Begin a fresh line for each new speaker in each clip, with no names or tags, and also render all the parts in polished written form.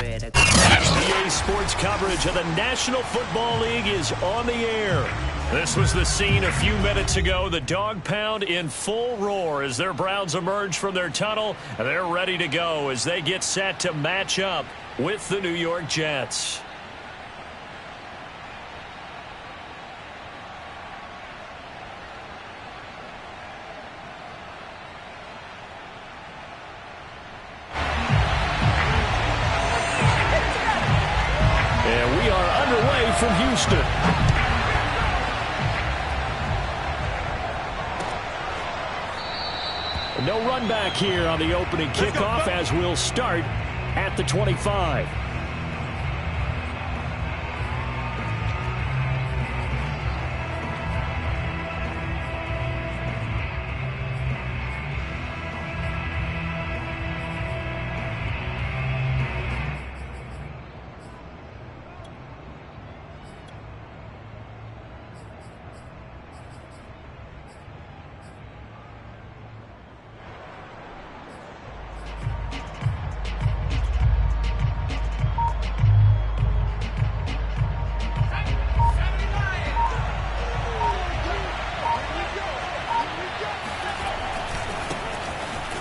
EA Sports coverage of the National Football League is on the air. This was the scene a few minutes ago. The dog pound in full roar as their Browns emerge from their tunnel. They're ready to go as they get set to match up with the New York Jets. And we are underway from Houston. No run back here on the opening kickoff as we'll start at the 25.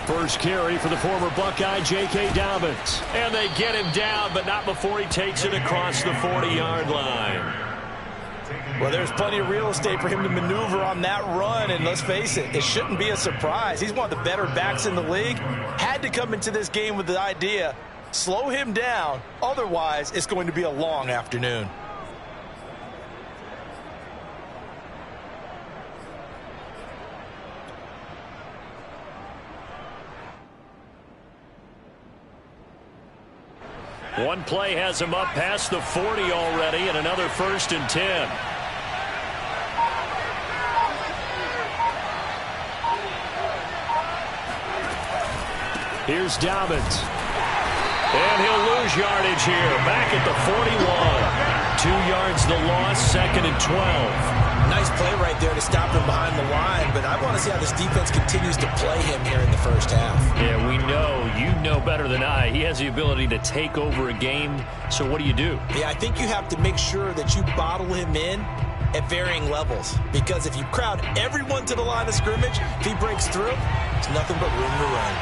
First carry for the former Buckeye, J.K. Dobbins. And they get him down, but not before he takes it across the 40-yard line.
Well, there's plenty of real estate for him to maneuver on that run, and let's face it, it shouldn't be a surprise. He's one of the better backs in the league. Had to come into this game with the idea, slow him down, otherwise it's going to be a long afternoon.
One play has him up past the 40 already, and another 1st and 10. Here's Dobbins. And he'll lose yardage here. Back at the 41. 2 yards the loss, 2nd and 12.
Nice play right there to stop him behind the line, but I want to see how this defense continues to play him here in the first half.
Yeah, we know. You know better than I. He has the ability to take over a game, so what do you do?
Yeah, I think you have to make sure that you bottle him in at varying levels, because if you crowd everyone to the line of scrimmage, if he breaks through, it's nothing but room to run.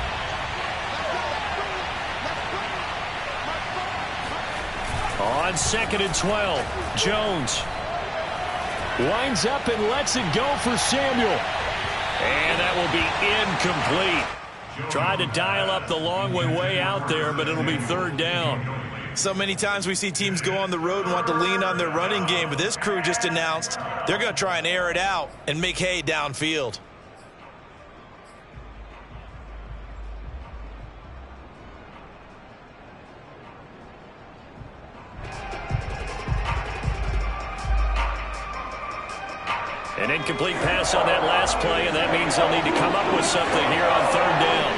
On 2nd and 12, Jones winds up and lets it go for Samuel. And that will be incomplete. Tried to dial up the long way out there, but it'll be 3rd down.
So many times we see teams go on the road and want to lean on their running game, but this crew just announced they're going to try and air it out and make hay downfield.
An incomplete pass on that last play, and that means they'll need to come up with something here on 3rd down.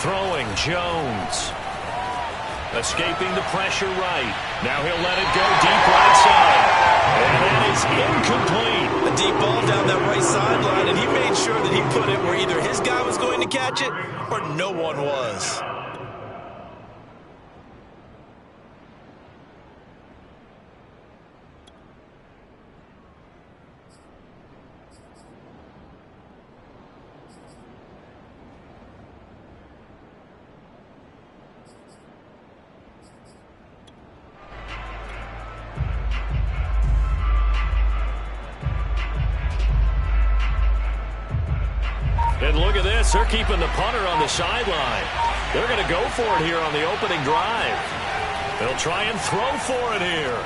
Throwing, Jones. Escaping the pressure right. Now he'll let it go deep right side. And that is incomplete.
A deep ball down that right sideline, and he made sure that he put it where either his guy was going to catch it or no one was.
And look at this. They're keeping the punter on the sideline. They're going to go for it here on the opening drive. They'll try and throw for it here.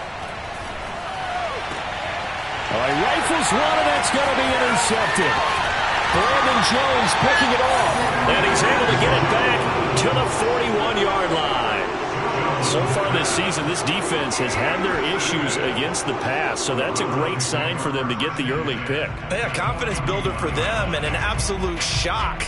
All right, rifles one, and that's going to be intercepted. Brandon Jones picking it off. And he's able to get it back to the 41-yard line. So far this season, this defense has had their issues against the pass, so that's a great sign for them to get the early pick.
Yeah, confidence builder for them and an absolute shock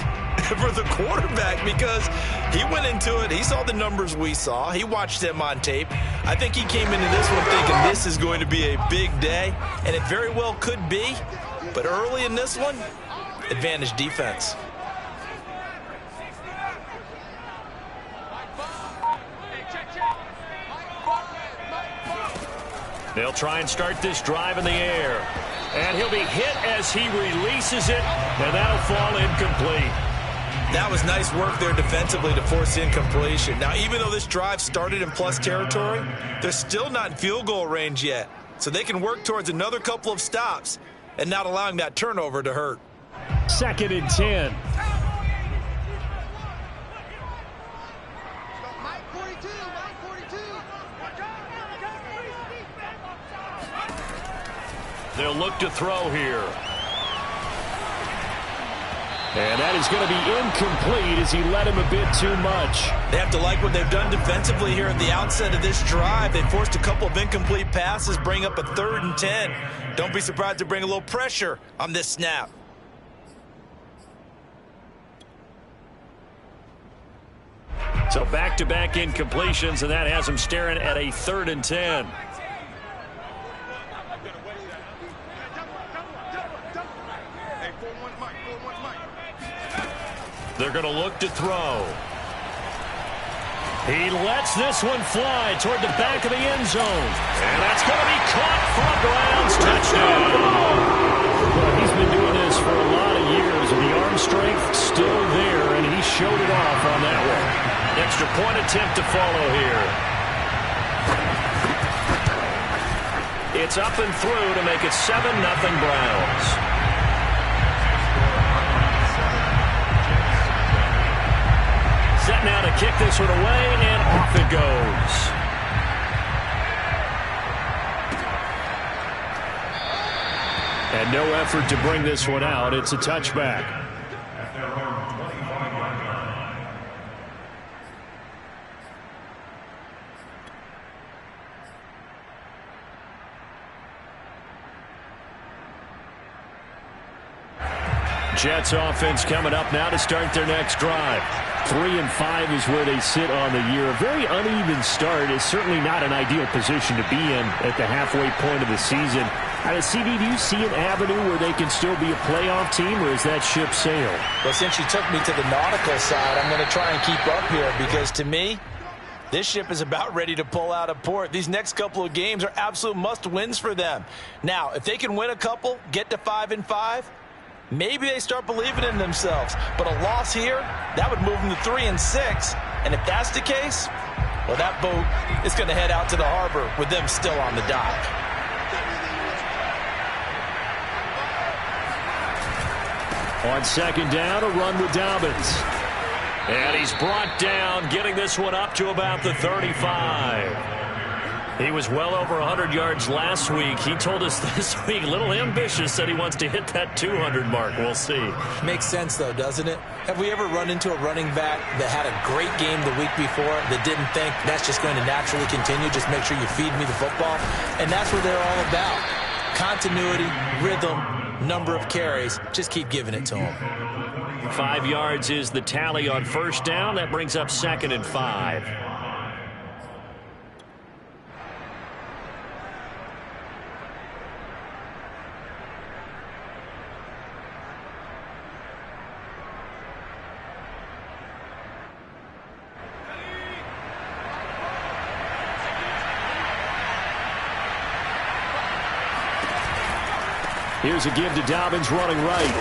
for the quarterback because he went into it. He saw the numbers we saw. He watched them on tape. I think he came into this one thinking this is going to be a big day, and it very well could be. But early in this one, advantage defense.
They'll try and start this drive in the air. And he'll be hit as he releases it, and that'll fall incomplete.
That was nice work there defensively to force incompletion. Now, even though this drive started in plus territory, they're still not in field goal range yet. So they can work towards another couple of stops and not allowing that turnover to hurt.
2nd and 10. They'll look to throw here. And that is going to be incomplete as he led him a bit too much.
They have to like what they've done defensively here at the outset of this drive. They forced a couple of incomplete passes, bring up a 3rd and 10. Don't be surprised to bring a little pressure on this snap.
So back-to-back incompletions, and that has him staring at a 3rd and 10. They're going to look to throw. He lets this one fly toward the back of the end zone. And that's going to be caught for a Browns touchdown. Well, he's been doing this for a lot of years, and the arm strength still there, and he showed it off on that one. Extra point attempt to follow here. It's up and through to make it 7-0 Browns. Set now to kick this one away, and off it goes. And no effort to bring this one out. It's a touchback. Jets offense coming up now to start their next drive. 3-5 is where they sit on the year. A very uneven start is certainly not an ideal position to be in at the halfway point of the season. CD, do you see an avenue where they can still be a playoff team, or is that ship sailed?
Well, since you took me to the nautical side, I'm going to try and keep up here because to me, this ship is about ready to pull out of port. These next couple of games are absolute must-wins for them. Now, if they can win a couple, get to 5-5, maybe they start believing in themselves. But a loss here, that would move them to 3-6. And if that's the case, well, that boat is going to head out to the harbor with them still on the dock.
On 2nd down, a run with Dobbins. And he's brought down, getting this one up to about the 35. He was well over 100 yards last week. He told us this week, a little ambitious, said he wants to hit that 200 mark. We'll see.
Makes sense, though, doesn't it? Have we ever run into a running back that had a great game the week before that didn't think that's just going to naturally continue? Just make sure you feed me the football. And that's what they're all about. Continuity, rhythm, number of carries. Just keep giving it to them.
5 yards is the tally on 1st down. That brings up 2nd and 5. Here's a give to Dobbins running right.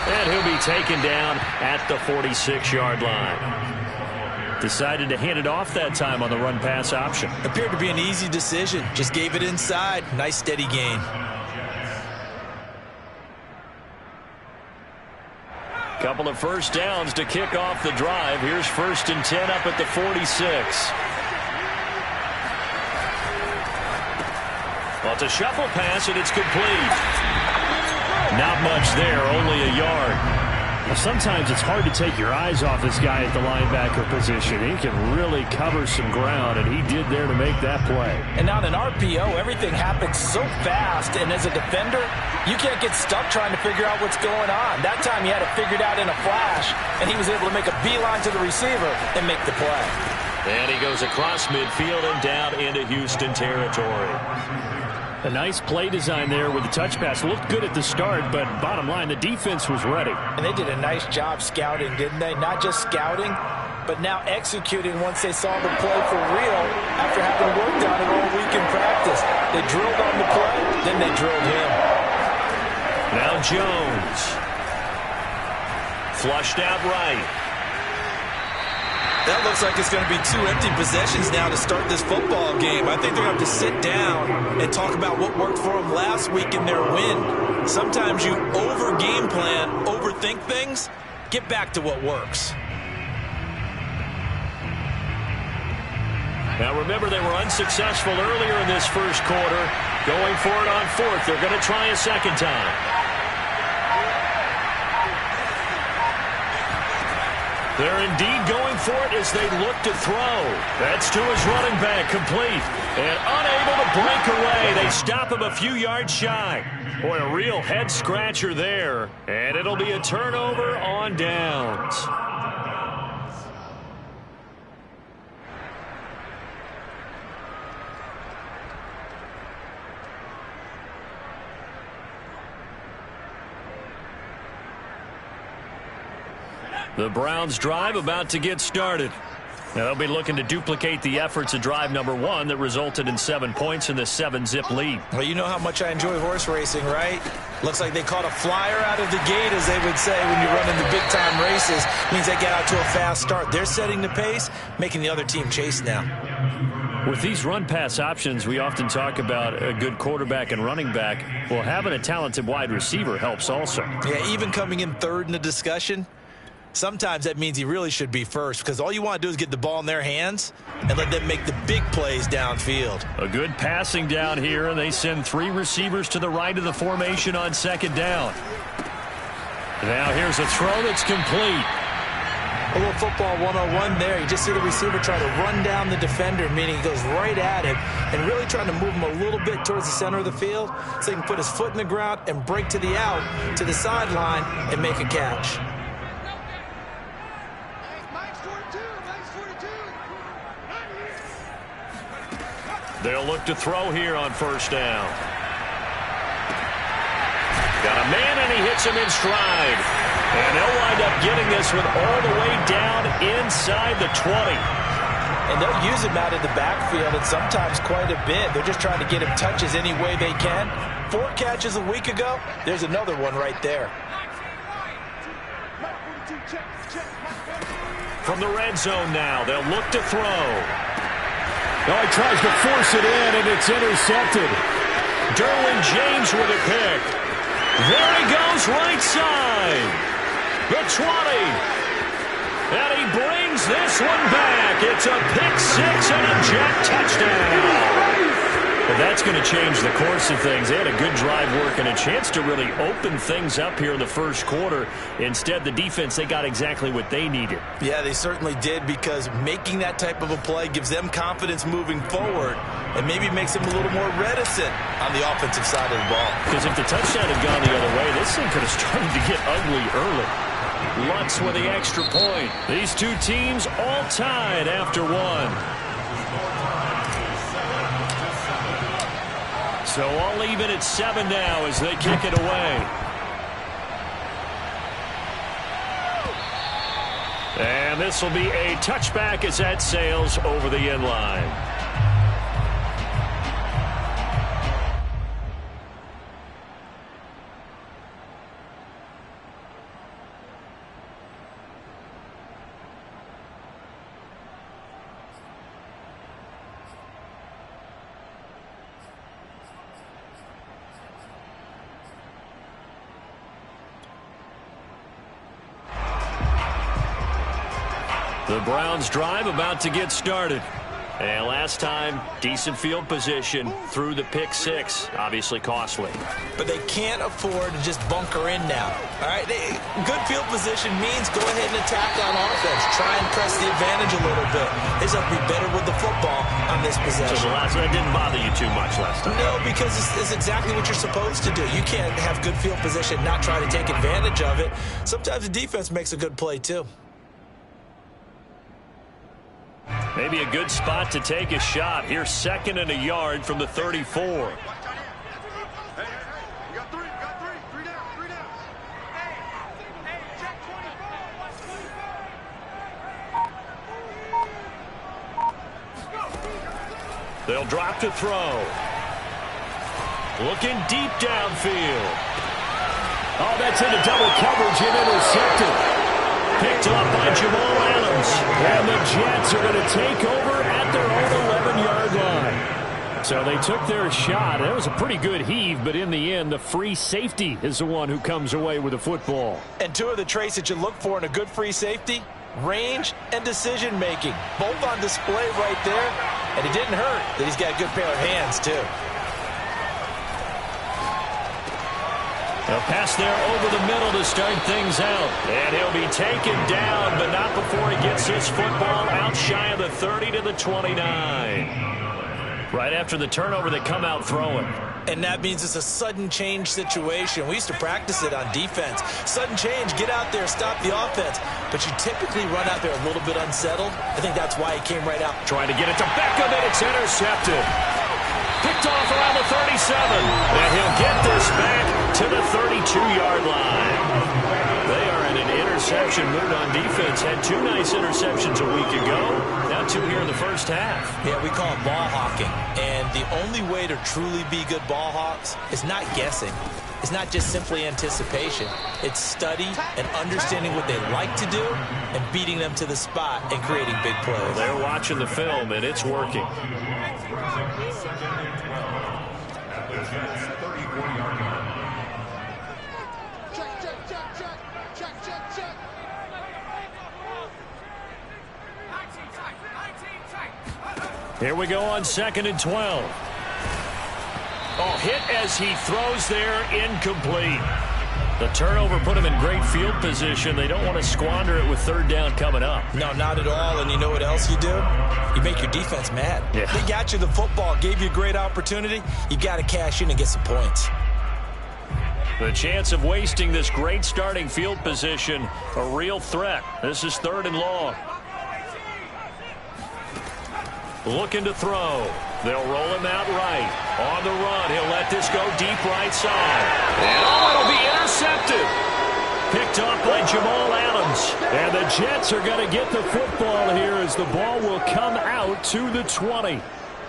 And he'll be taken down at the 46-yard line. Decided to hand it off that time on the run-pass option.
Appeared to be an easy decision. Just gave it inside. Nice steady gain.
Couple of 1st downs to kick off the drive. Here's 1st and 10 up at the 46. Well, it's a shuffle pass, and it's complete. Not much there, only a yard. Well, sometimes it's hard to take your eyes off this guy at the linebacker position. He can really cover some ground, and he did there to make that play.
And on an RPO, everything happens so fast, and as a defender, you can't get stuck trying to figure out what's going on. That time he had it figured out in a flash, and he was able to make a beeline to the receiver and make the play.
And he goes across midfield and down into Houston territory. A nice play design there with the touch pass. Looked good at the start, but bottom line, the defense was ready.
And they did a nice job scouting, didn't they? Not just scouting, but now executing once they saw the play for real after having worked on it all week in practice. They drilled on the play, then they drilled him.
Now Jones. Flushed out right.
That looks like it's going to be 2 empty possessions now to start this football game. I think they're going to have to sit down and talk about what worked for them last week in their win. Sometimes you over-game plan, overthink things. Get back to what works.
Now remember, they were unsuccessful earlier in this first quarter. Going for it on 4th. They're going to try a second time. They're indeed going for it as they look to throw. That's to his running back, complete. And unable to break away. They stop him a few yards shy. Boy, a real head-scratcher there. And it'll be a turnover on downs. The Browns' drive about to get started. Now they'll be looking to duplicate the efforts of drive number 1 that resulted in 7 points in the 7-zip lead.
Well, you know how much I enjoy horse racing, right? Looks like they caught a flyer out of the gate, as they would say when you're running the big-time races. Means they get out to a fast start. They're setting the pace, making the other team chase now.
With these run-pass options, we often talk about a good quarterback and running back. Well, having a talented wide receiver helps also.
Yeah, even coming in third in the discussion, sometimes that means he really should be first, because all you want to do is get the ball in their hands and let them make the big plays downfield.
A good passing down here, and they send 3 receivers to the right of the formation on second down. Now here's a throw that's complete.
A little football 101 there. You just see the receiver try to run down the defender, meaning he goes right at him and really trying to move him a little bit towards the center of the field so he can put his foot in the ground and break to the out, to the sideline, and make a catch.
They'll look to throw here on first down. Got a man, and he hits him in stride. And they'll wind up getting this one all the way down inside the 20.
And they'll use him out of the backfield, and sometimes quite a bit. They're just trying to get him touches any way they can. 4 catches a week ago. There's another one right there.
From the red zone now, they'll look to throw.
Oh, he tries to force it in, and it's intercepted.
Derwin James with a pick. There he goes, right side. The 20. And he brings this one back. It's a pick 6 and a jet touchdown. But that's going to change the course of things. They had a good drive work and a chance to really open things up here in the first quarter. Instead, the defense, they got exactly what they needed.
Yeah, they certainly did, because making that type of a play gives them confidence moving forward and maybe makes them a little more reticent on the offensive side of the ball.
Because if the touchdown had gone the other way, this thing could have started to get ugly early. Lutz with the extra point. These two teams all tied after 1. So all even at 7 now as they kick it away. And this will be a touchback as that sails over the end line. The Browns drive about to get started. And last time, decent field position through the pick 6. Obviously costly.
But they can't afford to just bunker in now. All right, good field position means go ahead and attack on offense. Try and press the advantage a little bit. They just have to be better with the football on this possession.
So the last one didn't bother you too much last time?
No, because it's exactly what you're supposed to do. You can't have good field position, not try to take advantage of it. Sometimes the defense makes a good play too.
Maybe a good spot to take a shot. Here's 2nd and a yard from the 34. They'll drop to throw. Looking deep downfield.
Oh, that's into double coverage and intercepted.
Picked off by Jamal Adams.
And the Jets are going to take over at their own 11-yard line. So they took their shot. That was a pretty good heave, but in the end, the free safety is the one who comes away with the football.
And two of the traits that you look for in a good free safety, range and decision-making. Both on display right there. And it didn't hurt that he's got a good pair of hands, too.
A pass there over the middle to start things out. And he'll be taken down, but not before he gets his football out shy of the 30 to the 29. Right after the turnover, they come out throwing.
And that means it's a sudden change situation. We used to practice it on defense. Sudden change, get out there, stop the offense. But you typically run out there a little bit unsettled. I think that's why he came right out.
Trying to get it to Beckham, and it's intercepted. Picked off around the 37. And he'll get this back to the 32-yard line. They are in an interception mood on defense. Had two nice interceptions a week ago. Now two here in the first half.
Yeah, we call it ball hawking. And the only way to truly be good ball hawks is not guessing. It's not just simply anticipation. It's study and understanding what they like to do and beating them to the spot and creating big plays.
They're watching the film, and it's working. Here we go on 2nd and 12. Oh, hit as he throws there, incomplete. The turnover put him in great field position. They don't want to squander it with 3rd down coming up.
No, not at all. And you know what else you do? You make your defense mad.
Yeah.
They got you the football, gave you a great opportunity. You got to cash in and get some points.
The chance of wasting this great starting field position, a real threat. This is 3rd and long. Looking to throw. They'll roll him out right. On the run, he'll let this go deep right side. And it'll be intercepted. Picked off by Jamal Adams.
And the Jets are going to get the football here as the ball will come out to the 20.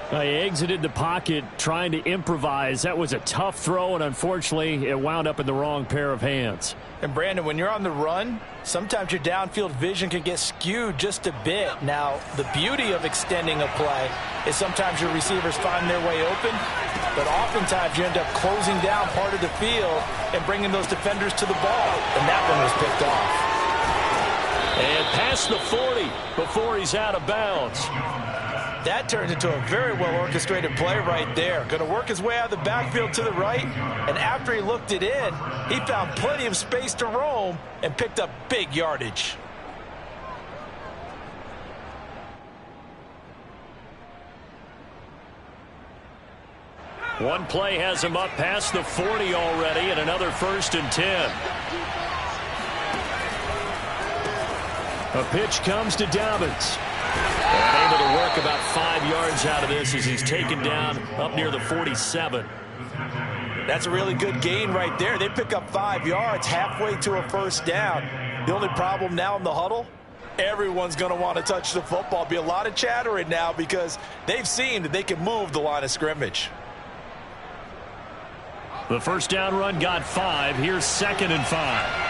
He exited the pocket trying to improvise. That was a tough throw, and unfortunately, it wound up in the wrong pair of hands.
And, Brandon, when you're on the run, sometimes your downfield vision can get skewed just a bit. Now, the beauty of extending a play is sometimes your receivers find their way open, but oftentimes you end up closing down part of the field and bringing those defenders to the ball. And that one was picked off.
And past the 40 before he's out of bounds.
That turned into a very well-orchestrated play right there. Going to work his way out of the backfield to the right, and after he looked it in, he found plenty of space to roam and picked up big yardage.
One play has him up past the 40 already, and another 1st and 10.
A pitch comes to Dobbins.
And able to work about 5 yards out of this as he's taken down up near the 47.
That's a really good gain right there. They pick up 5 yards halfway to a 1st down. The only problem now in the huddle, everyone's going to want to touch the football. Be a lot of chattering now because they've seen that they can move the line of scrimmage.
The 1st down run got 5. Here's 2nd and 5.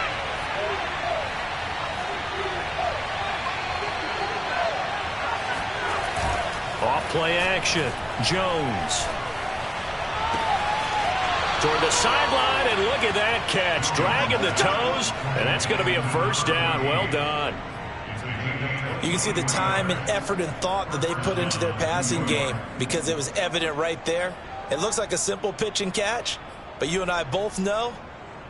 Off play action. Jones. Toward the sideline, and look at that catch. Dragging the toes, and that's going to be a 1st down. Well done.
You can see the time and effort and thought that they put into their passing game because it was evident right there. It looks like a simple pitch and catch, but you and I both know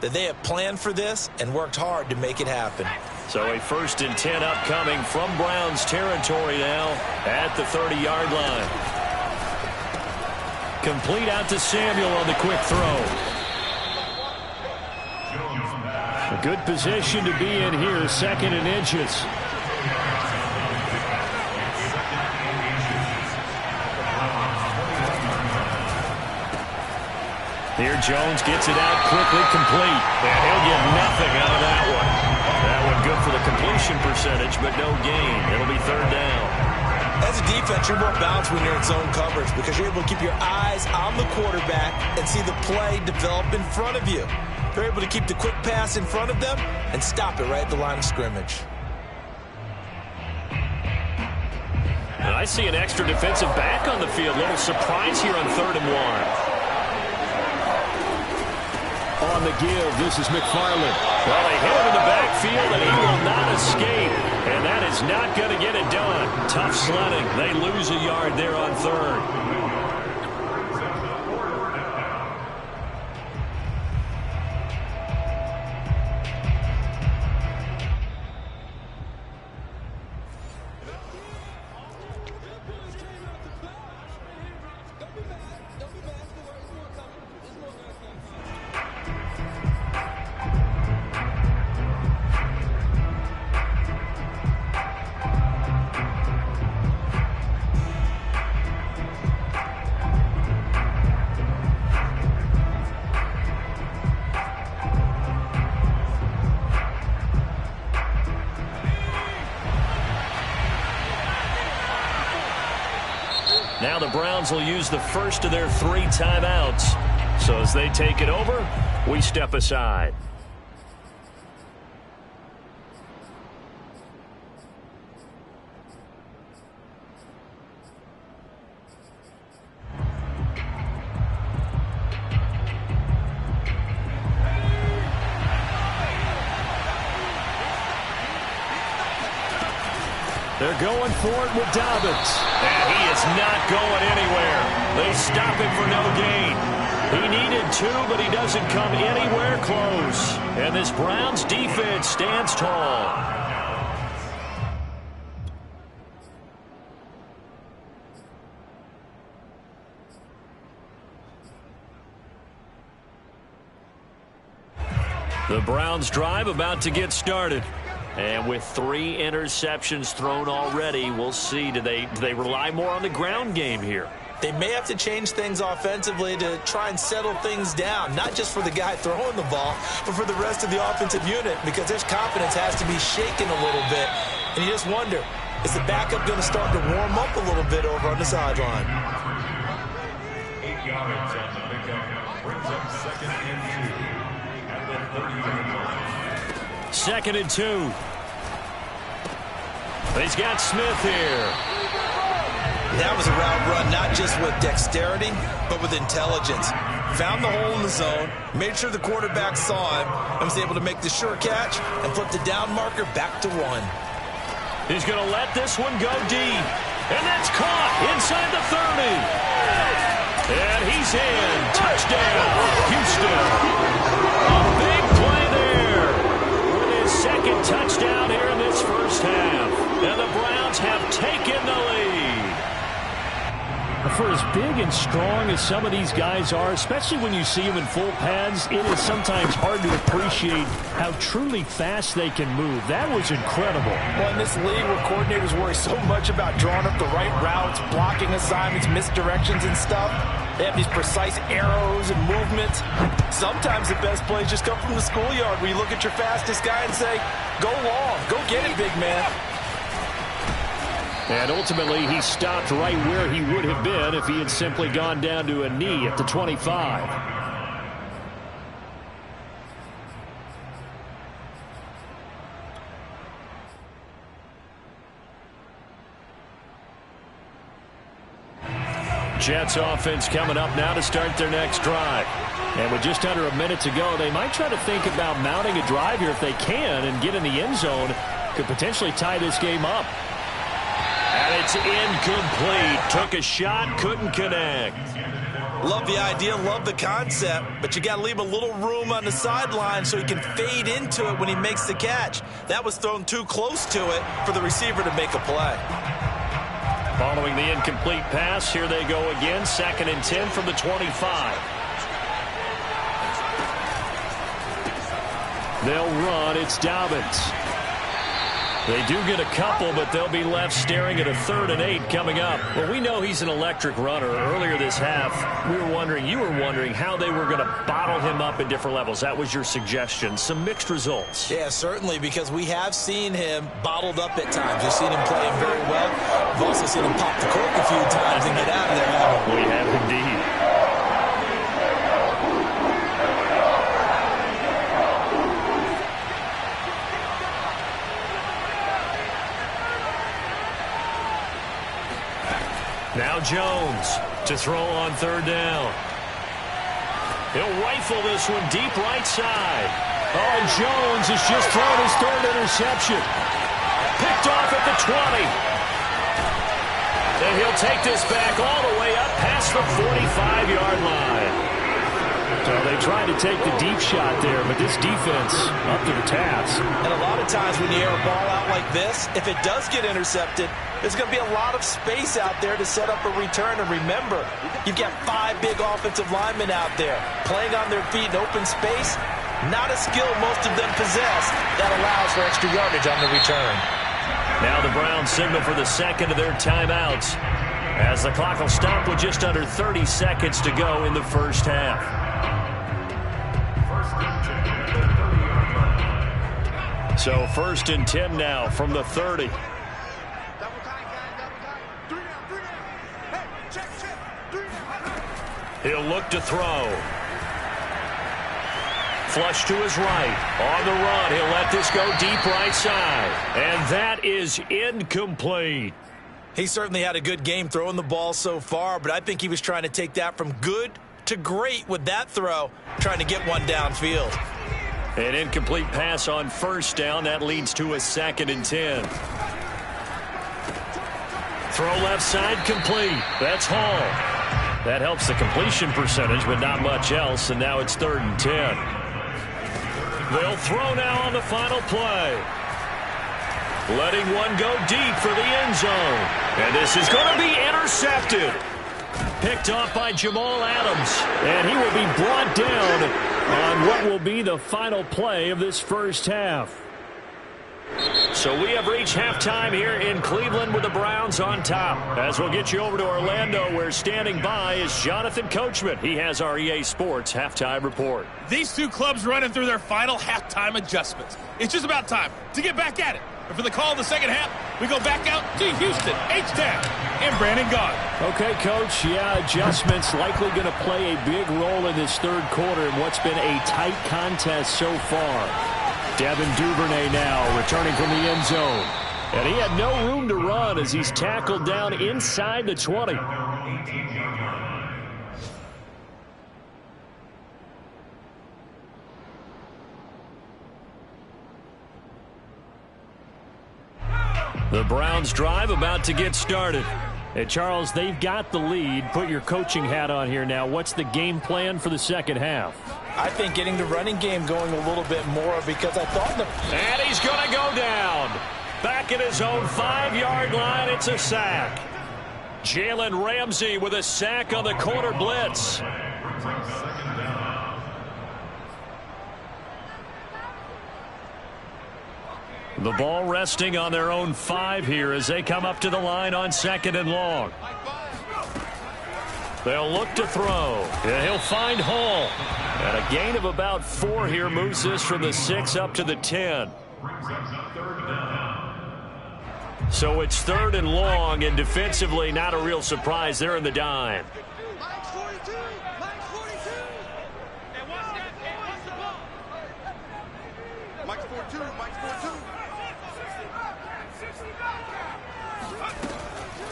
that they have planned for this and worked hard to make it happen.
So a 1st and 10 upcoming from Browns territory now at the 30-yard line.
Complete out to Samuel on the quick throw. A good position to be in here, 2nd and inches. Here Jones gets it out quickly, complete.
And he'll get nothing out of that one. That one good for the completion percentage, but no gain. It'll be 3rd down.
As a defense, you're more balanced when you're in zone coverage because you're able to keep your eyes on the quarterback and see the play develop in front of you. You're able to keep the quick pass in front of them and stop it right at the line of scrimmage.
And I see an extra defensive back on the field. Little surprise here on 3rd and 1. On the give, this is McFarland. Well, they hit him in the backfield, and he will not escape. And that is not going to get it done. Tough sledding. They lose a yard there on 3rd. Now the Browns will use the first of their 3 timeouts. So as they take it over, we step aside. They're going for it with Dobbins. And he is not going anywhere. They stop him for no gain. He needed 2, but he doesn't come anywhere close. And this Browns defense stands tall. The Browns drive about to get started. And with 3 interceptions thrown already, we'll see. Do they rely more on the ground game here?
They may have to change things offensively to try and settle things down, not just for the guy throwing the ball, but for the rest of the offensive unit, because their confidence has to be shaken a little bit. And you just wonder, is the backup going to start to warm up a little bit over on the sideline?
8 yards on the pickup. Brings up 2nd and 2 at the 30-yard line.
2nd and 2. He's got Smith here.
That was a route run not just with dexterity, but with intelligence. Found the hole in the zone, made sure the quarterback saw him, and was able to make the sure catch and flip the down marker back to 1.
He's going to let this one go deep. And that's caught inside the 30. And he's in. Touchdown, Houston. A big play there. With his 2nd touchdown here in this first half. And the Browns have taken the lead. For as big and strong as some of these guys are, especially when you see them in full pads, it is sometimes hard to appreciate how truly fast they can move. That was incredible.
Well, in this league where coordinators worry so much about drawing up the right routes, blocking assignments, misdirections and stuff, they have these precise arrows and movements. Sometimes the best plays just come from the schoolyard where you look at your fastest guy and say, go long, go get it, big man.
And ultimately, he stopped right where he would have been if he had simply gone down to a knee at the 25. Jets offense coming up now to start their next drive. And with just under a minute to go, they might try to think about mounting a drive here if they can and get in the end zone. Could potentially tie this game up. And it's incomplete. Took a shot, couldn't connect.
Love the idea, love the concept, but you got to leave a little room on the sideline so he can fade into it when he makes the catch. That was thrown too close to it for the receiver to make a play.
Following the incomplete pass, here they go again. 2nd and 10 from the 25. They'll run. It's Dobbins. They do get a couple, but they'll be left staring at a 3rd and 8 coming up. Well, we know he's an electric runner. Earlier this half, you were wondering how they were going to bottle him up at different levels. That was your suggestion. Some mixed results.
Yeah, certainly, because we have seen him bottled up at times. We've seen him playing very well. We've also seen him pop the cork a few times and get out of there, haven't we?
We have indeed. Now Jones to throw on 3rd down. He'll rifle this one deep right side. Oh, and Jones has just thrown his 3rd interception. Picked off at the 20. And he'll take this back all the way up past the 45-yard line. So they tried to take the deep shot there, but this defense up to the task.
And a lot of times when you air a ball out like this, if it does get intercepted, there's going to be a lot of space out there to set up a return. And remember, you've got 5 big offensive linemen out there playing on their feet in open space. Not a skill most of them possess that allows for extra yardage on the return.
Now the Browns signal for the second of their timeouts as the clock will stop with just under 30 seconds to go in the first half. So 1st and 10 now from the 30. He'll look to throw. Flush to his right. On the run, he'll let this go deep right side. And that is incomplete.
He certainly had a good game throwing the ball so far, but I think he was trying to take that from good to great with that throw, trying to get one downfield.
An incomplete pass on 1st down. That leads to a 2nd and 10. Throw left side complete. That's Hall. That helps the completion percentage, but not much else, and now it's 3rd and 10. They'll throw now on the final play. Letting one go deep for the end zone. And this is going to be intercepted. Picked off by Jamal Adams. And he will be brought down on what will be the final play of this first half. So we have reached halftime here in Cleveland with the Browns on top. As we'll get you over to Orlando, where standing by is Jonathan Coachman. He has our EA Sports halftime report.
These two clubs running through their final halftime adjustments. It's just about time to get back at it. And for the call of the second half, we go back out to Houston, H-Town, and Brandon Gaudin.
Okay, Coach. Yeah, adjustments likely going to play a big role in this 3rd quarter in what's been a tight contest so far. Devin Duvernay now returning from the end zone. And he had no room to run as he's tackled down inside the 20. The Browns drive about to get started. Hey, Charles, they've got the lead. Put your coaching hat on here now. What's the game plan for the second half?
I think getting the running game going a little bit more because I thought
And he's going to go down. Back at his own 5-yard line, it's a sack. Jalen Ramsey with a sack on the corner blitz. The ball resting on their own 5 here as they come up to the line on 2nd and long. They'll look to throw. And he'll find Hall. And a gain of about 4 here moves this from the 6 up to the 10. So it's 3rd and long, and defensively not a real surprise. They're in the dime.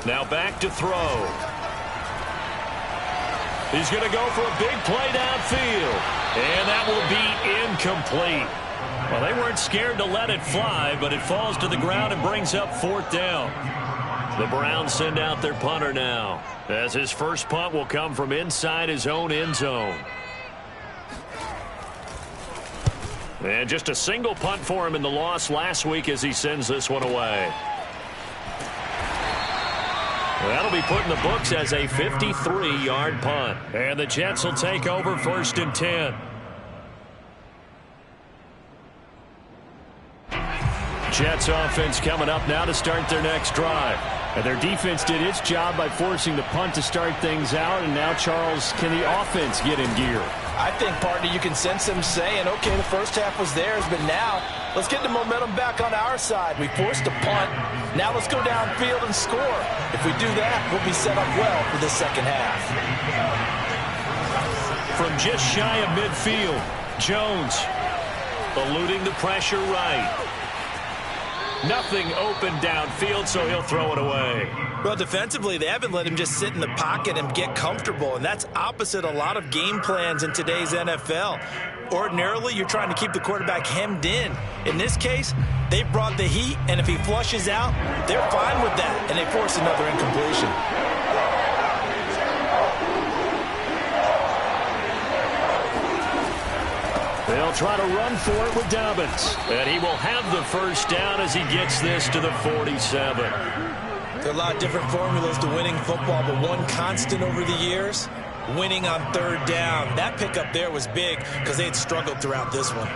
Now back to throw. He's going to go for a big play downfield. And that will be incomplete. Well, they weren't scared to let it fly, but it falls to the ground and brings up 4th down. The Browns send out their punter now, as his first punt will come from inside his own end zone. And just a single punt for him in the loss last week as he sends this one away. That'll be put in the books as a 53-yard punt. And the Jets will take over 1st and 10. Jets offense coming up now to start their next drive. And their defense did its job by forcing the punt to start things out. And now, Charles, can the offense get in gear?
I think, partner, you can sense them saying, okay, the first half was theirs, but now let's get the momentum back on our side. We forced a punt. Now let's go downfield and score. If we do that, we'll be set up well for the second half.
From just shy of midfield, Jones eluding the pressure right. Nothing open downfield, so he'll throw it away.
Well, defensively, they haven't let him just sit in the pocket and get comfortable, and that's opposite a lot of game plans in today's NFL. Ordinarily, you're trying to keep the quarterback hemmed in. In this case, they brought the heat, and if he flushes out, they're fine with that, and they force another incompletion.
They'll try to run for it with Dobbins. And he will have the first down as he gets this to the 47.
There are a lot of different formulas to winning football, but one constant over the years, winning on third down. That pickup there was big because they had struggled throughout this one.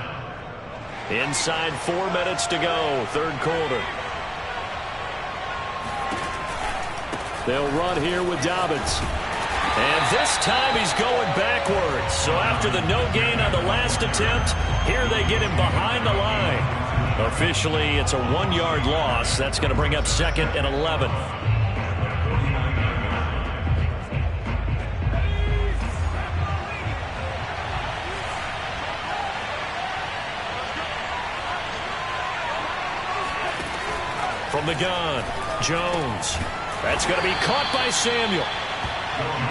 Inside 4 minutes to go, third quarter. They'll run here with Dobbins. And this time he's going backwards. So after the no gain on the last attempt, here they get him behind the line. Officially, it's a 1-yard loss. That's going to bring up 2nd and 11. From the gun, Jones. That's going to be caught by Samuel.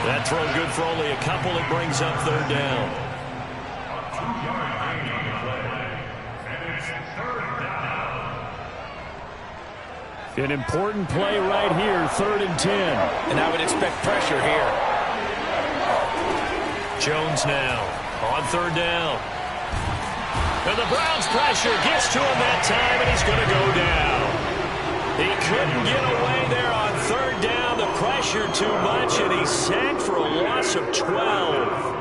That throw good for only a couple. It brings up third down. An important play right here, 3rd and 10.
And I would expect pressure here.
Jones now on third down. And the Browns pressure gets to him that time, and he's going to go down. He couldn't get away there on third down. The pressure too much, and he's sacked for a loss of 12.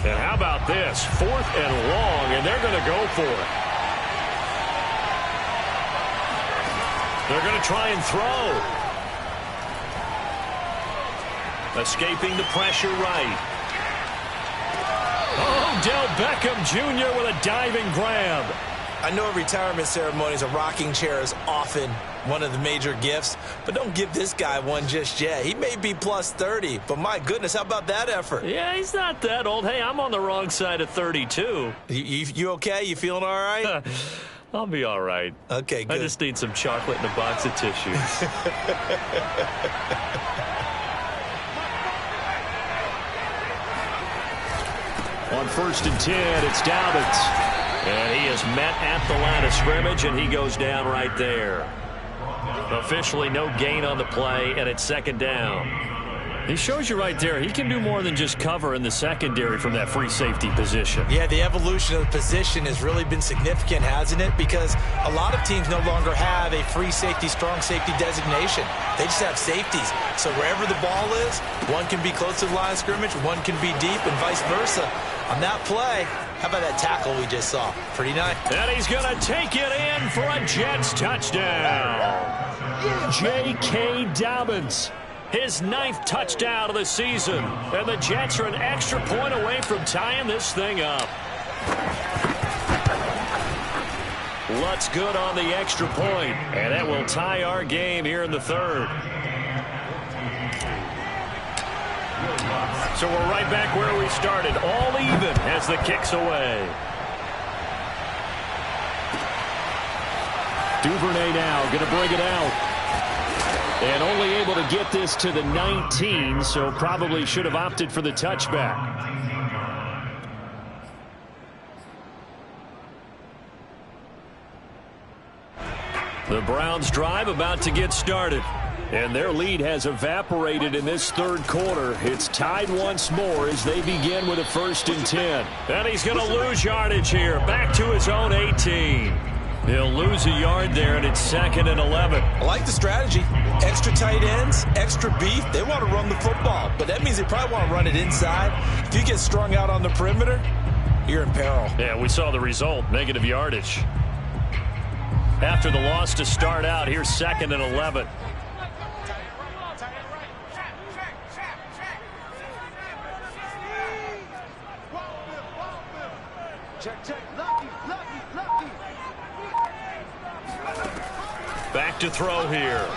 And how about this? 4th and long, and they're going to go for it. They're going to try and throw. Escaping the pressure right. Oh, Del Beckham Jr. with a diving grab.
I know a retirement ceremony is a rocking chair is often one of the major gifts, but don't give this guy one just yet. He may be plus 30, but my goodness, how about that effort?
Yeah, he's not that old. Hey, I'm on the wrong side of 32.
You okay? You feeling all right?
I'll be all right.
Okay, good.
I just need some chocolate and a box of tissues. On 1st and 10, it's Dobbins. And he is met at the line of scrimmage, and he goes down right there. Officially no gain on the play, and it's 2nd down. He shows you right there, he can do more than just cover in the secondary from that free safety position.
Yeah, the evolution of the position has really been significant, hasn't it? Because a lot of teams no longer have a free safety, strong safety designation. They just have safeties. So wherever the ball is, one can be close to the line of scrimmage, one can be deep, and vice versa. On that play, how about that tackle we just saw? Pretty nice.
And he's going to take it in for a Jets touchdown. J.K. Dobbins. His 9th touchdown of the season. And the Jets are an extra point away from tying this thing up. Lutz good on the extra point. And that will tie our game here in the 3rd. So we're right back where we started. All even as the kick's away. Duvernay now going to bring it out. And only able to get this to the 19, so probably should have opted for the touchback. The Browns drive about to get started. And their lead has evaporated in this 3rd quarter. It's tied once more as they begin with a 1st and 10. And he's going to lose yardage here. Back to his own 18. He'll lose a yard there, and it's 2nd and 11.
I like the strategy. Extra tight ends, extra beef. They want to run the football, but that means they probably want to run it inside. If you get strung out on the perimeter, you're in peril.
Yeah, we saw the result, negative yardage. After the loss to start out, here's 2nd and 11. Back to throw here.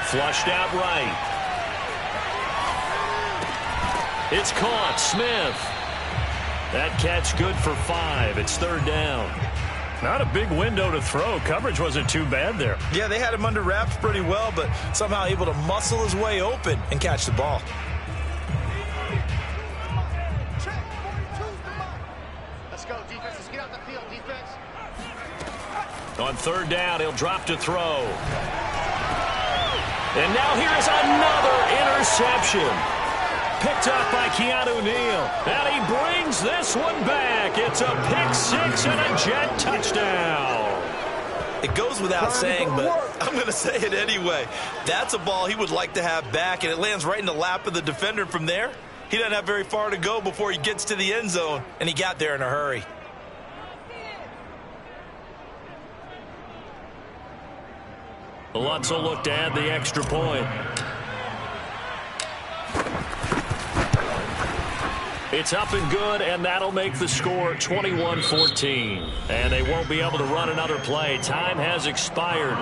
Flushed out right. It's caught. Smith. That catch good for 5. It's 3rd down. Not a big window to throw. Coverage wasn't too bad there.
Yeah, they had him under wraps pretty well, but somehow able to muscle his way open and catch the ball.
Let's go, defense. Let's get out the field, defense.
On 3rd down, he'll drop to throw. And now here's another interception. Picked up by Keanu Neal. And he brings this one back. It's a pick-6 and a Jet touchdown.
It goes without saying, but I'm going to say it anyway. That's a ball he would like to have back, and it lands right in the lap of the defender from there. He doesn't have very far to go before he gets to the end zone, and he got there in a hurry.
Lutz will look to add the extra point. It's up and good, and that'll make the score 21-14. And they won't be able to run another play. Time has expired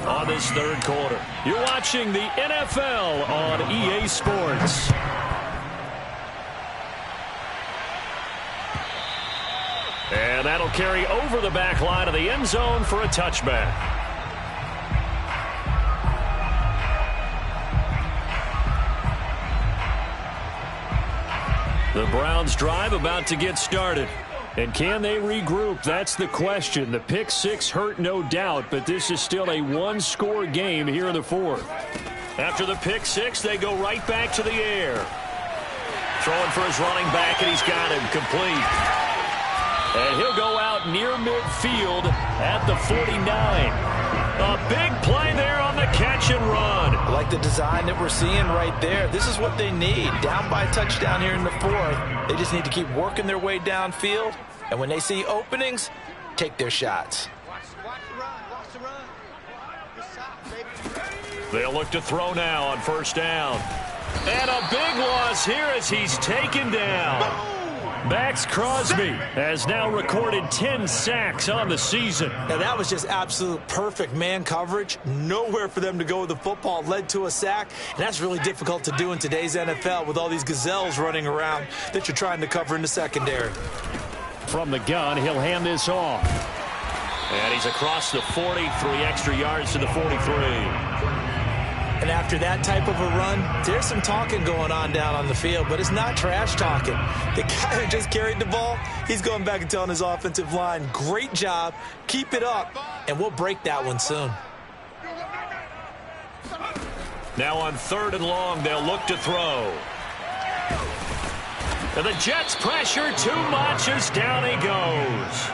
on this 3rd quarter. You're watching the NFL on EA Sports. And that'll carry over the back line of the end zone for a touchback. The Browns drive about to get started. And can they regroup? That's the question. The pick-6 hurt, no doubt, but this is still a one-score game here in the 4th. After the pick-6, they go right back to the air. Throwing for his running back, and he's got him complete. And he'll go out near midfield at the 49. A big play there on the catch and run.
I like the design that we're seeing right there. This is what they need. Down by a touchdown here in the 4th. They just need to keep working their way downfield. And when they see openings, take their shots.
Watch the run. Watch the run. Good stop, baby.
They'll look to throw now on 1st down. And a big loss here as he's taken down. Max Crosby has now recorded 10 sacks on the season.
Now that was just absolute perfect man coverage. Nowhere for them to go with the football. Led to a sack. And that's really difficult to do in today's NFL with all these gazelles running around that you're trying to cover in the secondary.
From the gun, he'll hand this off. And he's across the 40, 3 extra yards to the 43.
And after that type of a run, there's some talking going on down on the field, but it's not trash talking. The guy who just carried the ball, he's going back and telling his offensive line, great job, keep it up, and we'll break that one soon.
Now on 3rd and long, they'll look to throw. And the Jets pressure too much as down he goes.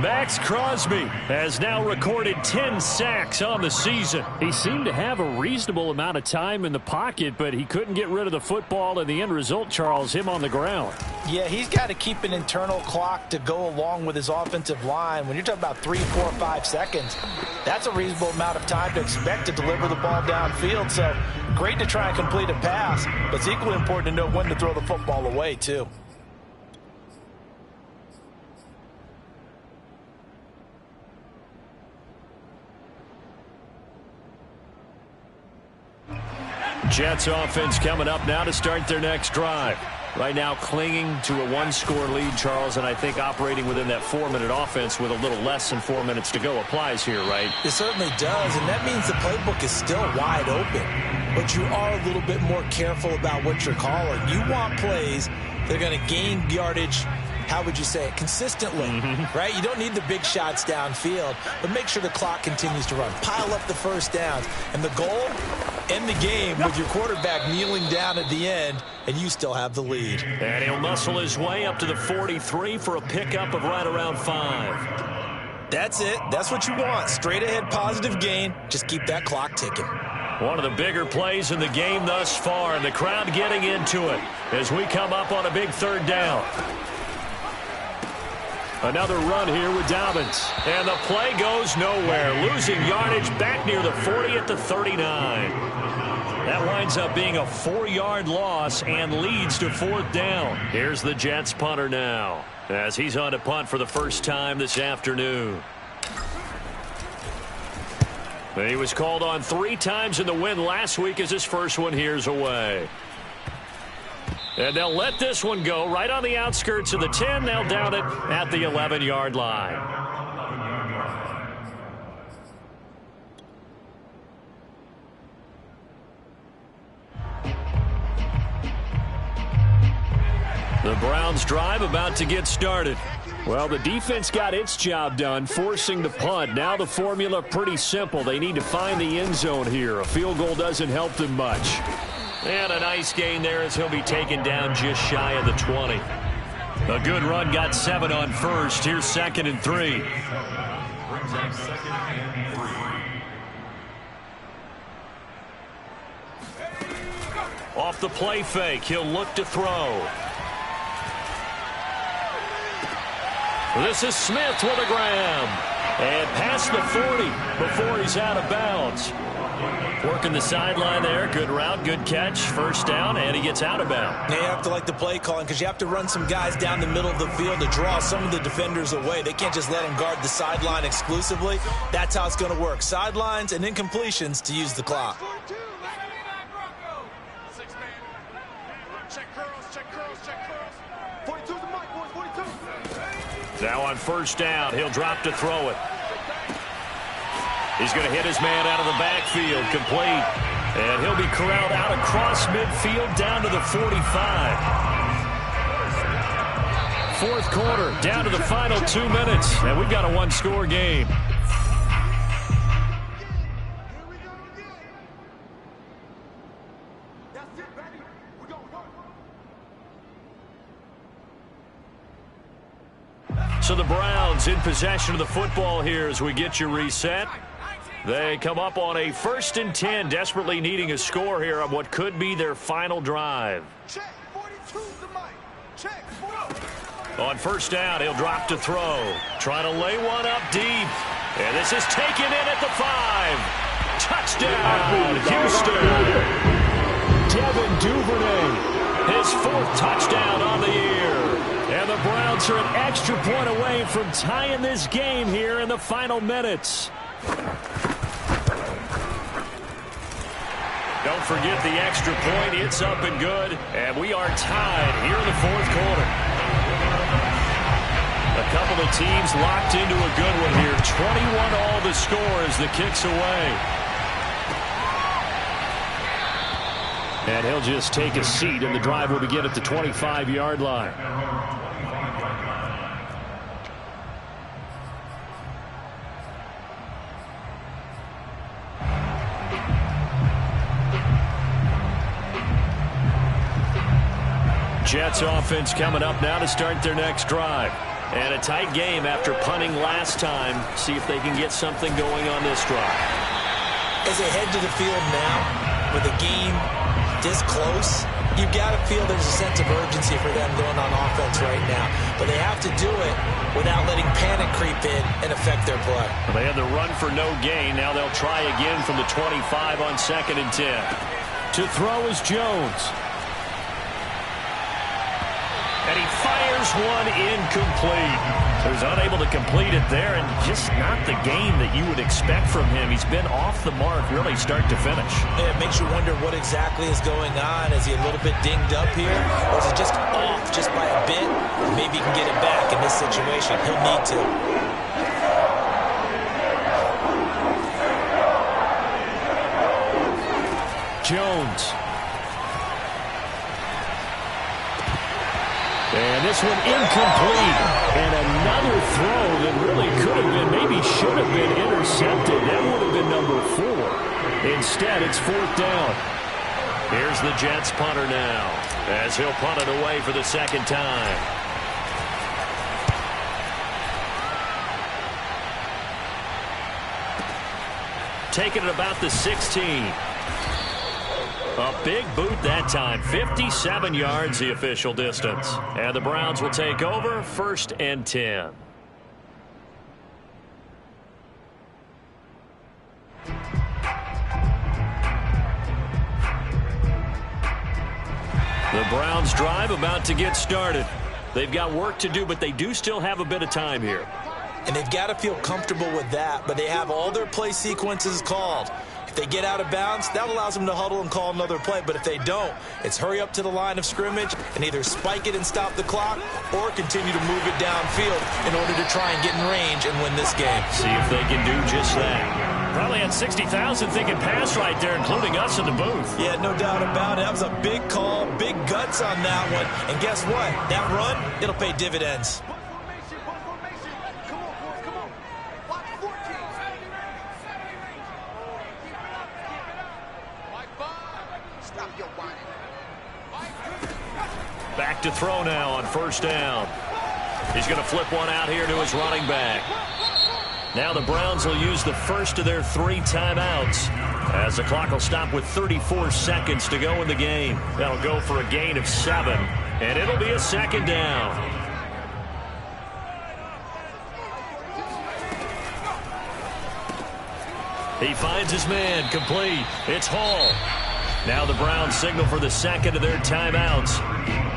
Max Crosby has now recorded 10 sacks on the season. He seemed to have a reasonable amount of time in the pocket, but he couldn't get rid of the football, and the end result, Charles, him on the ground.
Yeah, he's got to keep an internal clock to go along with his offensive line. When you're talking about 3, 4, 5 seconds, that's a reasonable amount of time to expect to deliver the ball downfield. So great to try and complete a pass, but it's equally important to know when to throw the football away, too.
Jets offense coming up now to start their next drive. Right now clinging to a one-score lead, Charles, and I think operating within that 4-minute offense with a little less than 4 minutes to go applies here, right?
It certainly does, and that means the playbook is still wide open. But you are a little bit more careful about what you're calling. You want plays that are going to gain yardage, how would you say it, consistently, right? You don't need the big shots downfield, but make sure the clock continues to run. Pile up the first downs. And the goal, end the game with your quarterback kneeling down at the end, and you still have the lead.
And he'll muscle his way up to the 43 for a pickup of right around 5.
That's it. That's what you want. Straight ahead positive gain. Just keep that clock ticking.
One of the bigger plays in the game thus far, and the crowd getting into it as we come up on a big third down. Another run here with Dobbins. And the play goes nowhere. Losing yardage back near the 40 at the 39. That winds up being a 4-yard loss and leads to 4th down. Here's the Jets punter now as he's on to punt for the first time this afternoon. He was called on 3 times in the win last week as his first one here's away. And they'll let this one go right on the outskirts of the 10. They'll down it at the 11-yard line. The Browns drive about to get started. Well, the defense got its job done, forcing the punt. Now the formula pretty simple. They need to find the end zone here. A field goal doesn't help them much. And a nice gain there as he'll be taken down just shy of the 20. A good run, got 7 on first. Here's 2nd and 3.
Brings up 2nd and 3.
Off the play fake, he'll look to throw. This is Smith with a grab. And past the 40 before he's out of bounds. Working the sideline there. Good route, good catch. First down, and he gets out of bounds.
Now you have to like the play calling because you have to run some guys down the middle of the field to draw some of the defenders away. They can't just let them guard the sideline exclusively. That's how it's going to work. Sidelines and incompletions to use the clock.
Now on first down, he'll drop to throw it. He's going to hit his man out of the backfield, complete. And he'll be corralled out across midfield down to the 45. 4th quarter, down to the final 2 minutes. And we've got a 1-score game. So the Browns in possession of the football here as we get you reset. They come up on a 1st and 10, desperately needing a score here on what could be their final drive. On first down, he'll drop to throw. Trying to lay one up deep. And this is taken in at the 5. Touchdown, Houston. Devin Duvernay, his 4th touchdown on the year. And the Browns are an extra point away from tying this game here in the final minutes. Don't forget the extra point. It's up and good. And we are tied here in the 4th quarter. A couple of teams locked into a good one here. 21 all the score as the kick's away. And he'll just take a seat, and the drive will begin at the 25-yard line. Jets offense coming up now to start their next drive. And a tight game after punting last time. See if they can get something going on this drive.
As they head to the field now, with a game this close, you've got to feel there's a sense of urgency for them going on offense right now. But they have to do it without letting panic creep in and affect their play.
Well, they had the run for no gain. Now they'll try again from the 25 on 2nd and 10. To throw is Jones. And he fires one incomplete. He was unable to complete it there, and just not the game that you would expect from him. He's been off the mark really start to finish.
Yeah, it makes you wonder what exactly is going on. Is he a little bit dinged up here, or is it just off just by a bit? Maybe he can get it back in this situation. He'll need to.
Jones. And this one incomplete. And another throw that really could have been, maybe should have been intercepted. That would have been number 4. Instead, it's 4th down. Here's the Jets punter now as he'll punt it away for the 2nd time.
taken at about the 16. A big boot that time. 57 yards the official distance. And the Browns will take over 1st and 10. The Browns drive about to get started. They've got work to do, but they do still have a bit of time here.
And they've got to feel comfortable with that, but they have all their play sequences called. If they get out of bounds, that allows them to huddle and call another play. But if they don't, it's hurry up to the line of scrimmage and either spike it and stop the clock or continue to move it downfield in order to try and get in range and win this game.
See if they can do just that.
Probably had 60,000 thinking pass right there, including us in the booth.
Yeah, no doubt about it. That was a big call, big guts on that one. And guess what? That run, it'll pay dividends.
Back to throw now on 1st down. He's going to flip one out here to his running back. Now the Browns will use the first of their 3 timeouts as the clock will stop with 34 seconds to go in the game. That'll go for a gain of 7, and it'll be a 2nd down. He finds his man, complete. It's Hall. Now the Browns signal for the 2nd of their timeouts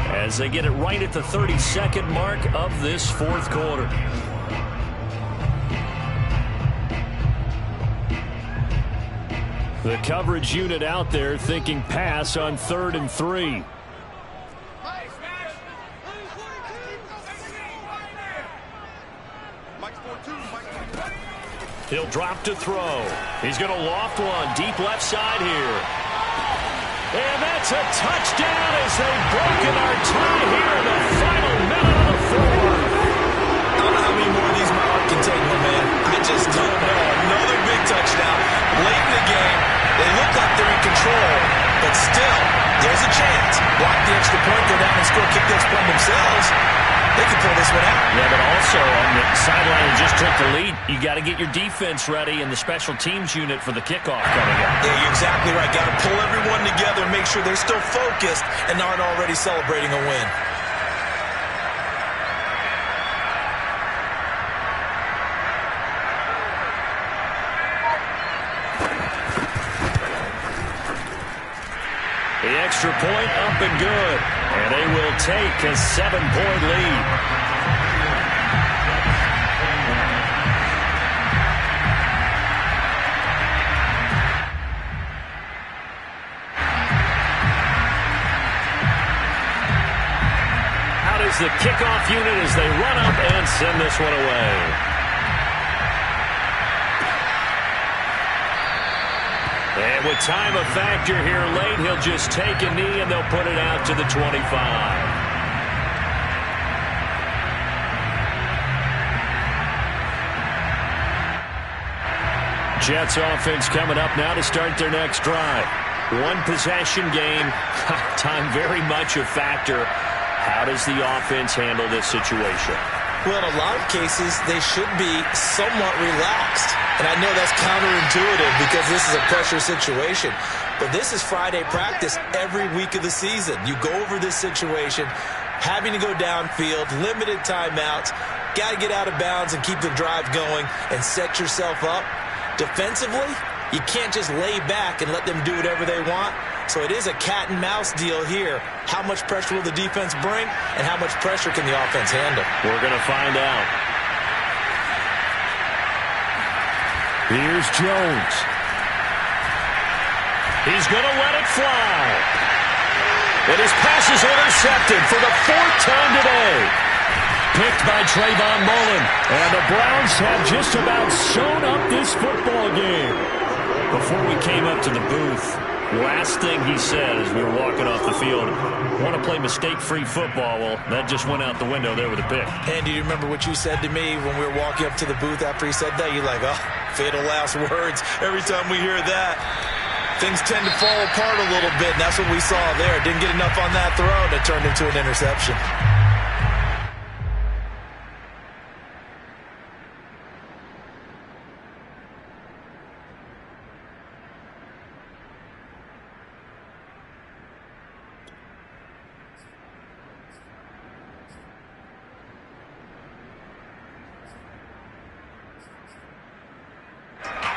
as they get it right at the 32nd mark of this 4th quarter.
The coverage unit out there thinking pass on 3rd and 3.
He'll drop to throw. He's going to loft one deep left side here. And that's a touchdown as they've broken our tie here in the final minute of the 4th.
I don't know how many more of these my heart can take, my man. I just don't know. Another big touchdown. Late in the game, they look like they're in control, but still, there's a chance. Block the extra point, go down and score, kick the extra point themselves. They can pull this one out.
Yeah, but also on the sideline who just took the lead, you got to get your defense ready and the special teams unit for the kickoff coming up.
Yeah, you're exactly right. Got to pull everyone together, make sure they're still focused and aren't already celebrating a win.
The extra point up and good. And they will take a 7-point lead. Out is the kickoff unit as they run up and send this one away. And with time a factor here late, he'll just take a knee and they'll put it out to the 25. Jets offense coming up now to start their next drive. 1 possession game. Time very much a factor. How does the offense handle this situation?
Well, in a lot of cases, they should be somewhat relaxed. And I know that's counterintuitive because this is a pressure situation. But this is Friday practice every week of the season. You go over this situation, having to go downfield, limited timeouts, got to get out of bounds and keep the drive going and set yourself up. Defensively, you can't just lay back and let them do whatever they want. So it is a cat and mouse deal here. How much pressure will the defense bring and how much pressure can the offense handle?
We're going to find out.
Here's Jones.
He's going to let it fly. And his pass is intercepted for the 4th time today.
Picked by Trayvon Mullen. And the Browns have just about sewn up this football game.
Before we came up to the booth, last thing he said as we were walking off the field, want to play mistake-free football. Well, that just went out the window there with a pick.
And do you remember what you said to me when we were walking up to the booth after he said that? You're like, oh, fatal last words. Every time we hear that, things tend to fall apart a little bit, and that's what we saw there. Didn't get enough on that throw, and it turned into an interception.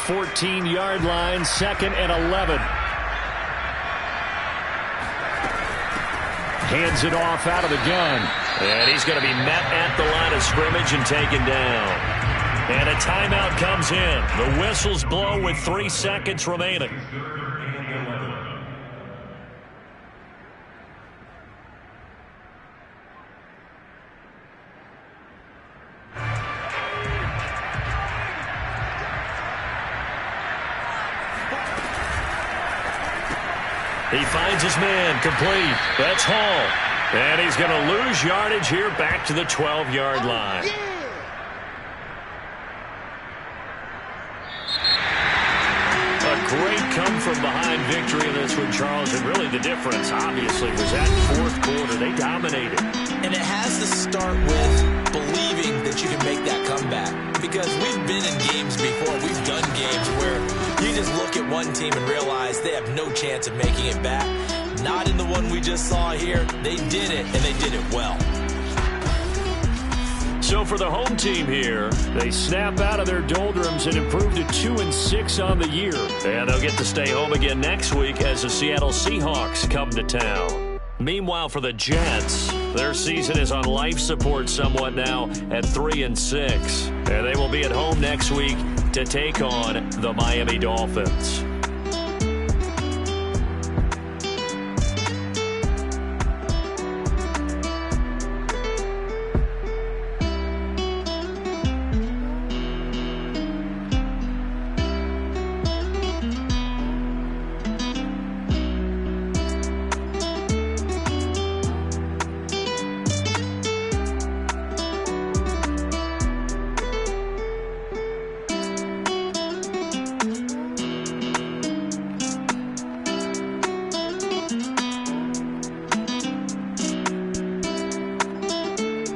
14-yard line, 2nd and 11. Hands it off out of the gun.
And he's going to be met at the line of scrimmage and taken down. And a timeout comes in. The whistles blow with 3 seconds remaining. He finds his man, complete. That's Hall. And he's going to lose yardage here back to the 12-yard line. A great come-from-behind victory in this one, Charles. And really the difference, obviously, was that fourth quarter. They dominated.
And it has to start with believing that you can make that comeback. Because we've been in games before. We've done games where you just look at one team and realize they have no chance of making it back. Not in the one we just saw here. They did it, and they did it well.
So for the home team here, they snap out of their doldrums and improve to 2-6 on the year.
And they'll get to stay home again next week as the Seattle Seahawks come to town. Meanwhile, for the Jets, their season is on life support somewhat now at 3-6. And they will be at home next week to take on the Miami Dolphins.